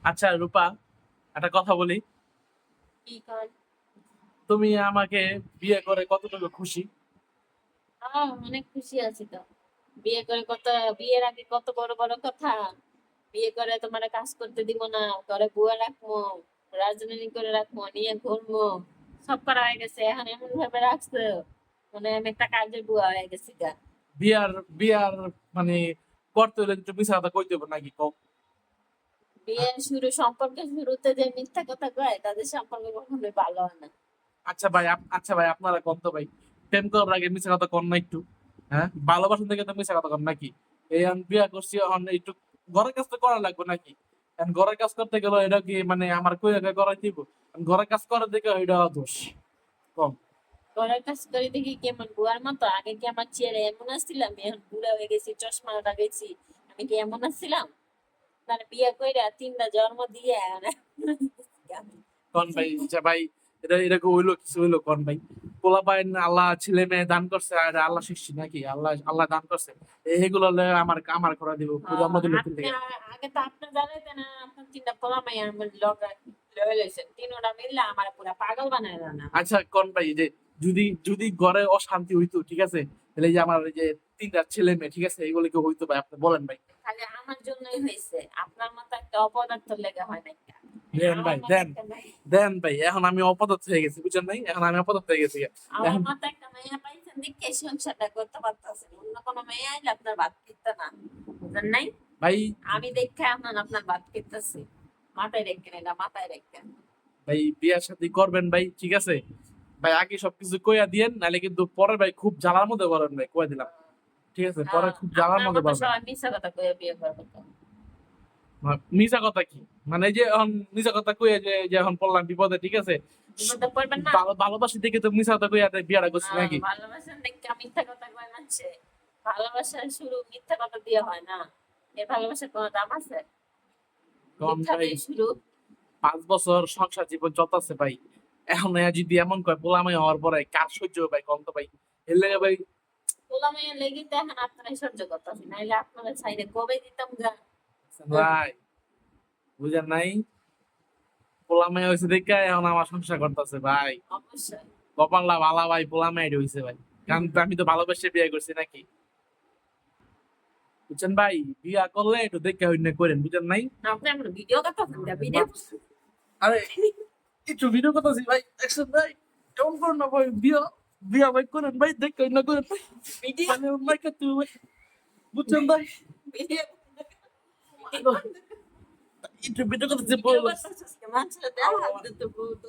আচ্ছা রূপা, একটা কথা বলি। কি কর? তুমি আমাকে বিয়ে করে কতটুকু খুশি? অনেক খুশি আছি তো। বিয়ে করে কত, বিয়ের আগে কত বড় বড় কথা। বিয়ে করে তোমার কাজ করতে দিব না, ঘরে বুয়া রাখবো, রাজনীতি করে রাখবো, নিয়ে ঘুরবো, সব করা হয়ে গেছে। এখন এমন ভাবে রাখছো মানে আমি একটা কাজের বুয়া হয়ে গেছি গা। বিয়ার বিয়ার মানে করতে হলে একটু মিশা কথা কইতে হবে নাকি কও? হ্যাঁ? বিয়ের সম্পর্কের শুরুতে যে মিথ্যা কথা কয় তাদের সম্পর্ক কখনোই ভালো হয় না। আচ্ছা ভাই, আচ্ছা ভাই, আপনারা কন তো ভাই, প্রেম করার আগে মিশা কথা কন না একটু? হ্যাঁ, ভালোবাসা থেকে তো মিশা কথা কন নাকি? এই আমি বিয়া করছি, এখন একটু ঘরের কাজ তো করা লাগবে নাকি? এখন ঘরের কাজ করতে গেলে এটা কি মানে আমার কই আগে করাই দিব? ঘরের কাজ করার দিকে এটা দোষ কম। ঘরের কাজ করে দেখি কেমন বুয়ার মতো। আগে কি আমার চেহারা এমন আসছিলাম? এখন বুড়া হয়ে গেছি, চশমা লাগাইছি, আমি কি এমন আসছিলাম? মানে বিয়ে কইরা তিনটা জন্ম দিয়ে কন ভাই, আচ্ছা ভাই, এটা এরকম হইলো, কিছু হইলো কন ভাই? পোলা পাইন আল্লাহ ছেলে মেয়ে দান করছে, আর আল্লাহ সৃষ্টি নাকি? আল্লাহ আল্লাহ দান করছে, এগুলো লয়ে আমার আমার করা দিব জন্ম দিল তিন আপনি থেকে। আগে তো আপনি জানাইতেন না আপনার তিনটা পোলা মাইয়া আমার লগ লয়ে লইছেন, তিনোটা মিললে আমার পুরা পাগল বানায় দেন না। আচ্ছা কন ভাই, যে যদি যদি ঘরে অশান্তি হইতো, ঠিক আছে, তাহলে এই যে আমার এই যে তিনটা ছেলে মেয়ে, ঠিক আছে, এগুলো কি হইতো ভাই? আপনি বলেন ভাই। খালি আমার জন্যই হয়েছে, আপনার মতো একটা অপদার্থ লেগে হয় না। দেন আমার ভাই, মতো দেন একটা নাই। দেন ভাই, এখন আমি অপদার্থ হয়ে গেছি, বুঝছেন নাই? এখন আমি অপদার্থ হয়ে গেছি আমার এখন। মতো একটা মেয়ে পাইছেন দেখে সংসারটা করতে পারতেছেন, অন্য কোনো মেয়ে আইলে আপনার ভাত খেতে না, বুঝেন নাই? ভাই, আমি দেখে এখন আপনার ভাত খেতেছি। মাথায় রেখেন, এটা মাথায় রেখেন। ভাই বিয়ার সাথে করবেন ভাই, ঠিক আছে ভাই, আগে সবকিছু কইয়া দিয়েন, নাহলে কিন্তু পরে ভাই খুব জ্বালার মধ্যে পড়েন ভাই, কইয়া দিলাম। ঠিক আছে, পরে খুব জ্বালার আপনার মধ্যে মতো পড়বেন। সবাই মিথ্যা কথা কয়ে বিয়ে করবে তো। মিছা কথা কি মানে? এই যে এখন মিছা কথা কইয়া যে এখন পড়লাম বিপদে, ঠিক আছে, বিপদে পড়বেন না। ভালোবাসি দেখে তো মিছা কথা কইয়া বিয়াটা করছি নাকি? ভালোবাসেন দেখে মিথ্যা কথা কয় মানছে। ভালোবাসার শুরু মিথ্যা কথা দিয়ে হয় না। এই ভালোবাসার কোনো দাম আছে? কম মিথ্যা ভাই, দিয়ে শুরু। 5 বছর সংসার জীবন চলতেছে ভাই, এখন এ যদি এমন কয় পোলামাই হওয়ার পরে কার সহ্য হবে ভাই, কম তো ভাই। এর লেগে ভাই, পোলা মেয়ে লেগে তো এখন আপনারাই সহ্য করতেছি, নাইলে আপনারা ছাইরে কবে দিতাম গা। ভাই বুঝেন নাই, পোলামাই হয়েছে দেখে এখন আমার সংসার করতেছে ভাই। অবশ্যই। কপালটা ভালা ভাই, পোলামাই হয়েছে ভাই, কারণ তো আমি তো ভালোবেসে বিয়ে করছি নাকি? বুঝছেন ভাই, বিয়া করলে একটু দেখে হইনে করেন, বুঝেন নাই? আপনি এখন ভিডিও করতেছেন গা, ভিডিও আরে একটু ভিডিও করতেছি ভাই, দেখছেন ভাই? কেমন করেন না ভাই, বিয়া বিয়া ভাই করেন ভাই, দেখে হইনে করেন ভাই, ভিডিও মানে ভাই কাটু ভাই, বুঝছেন ভাই? ভিডিও একটু ভিডিও করতেছি ভিডিও করতেছিস, মানুষের দেখা তো বহুত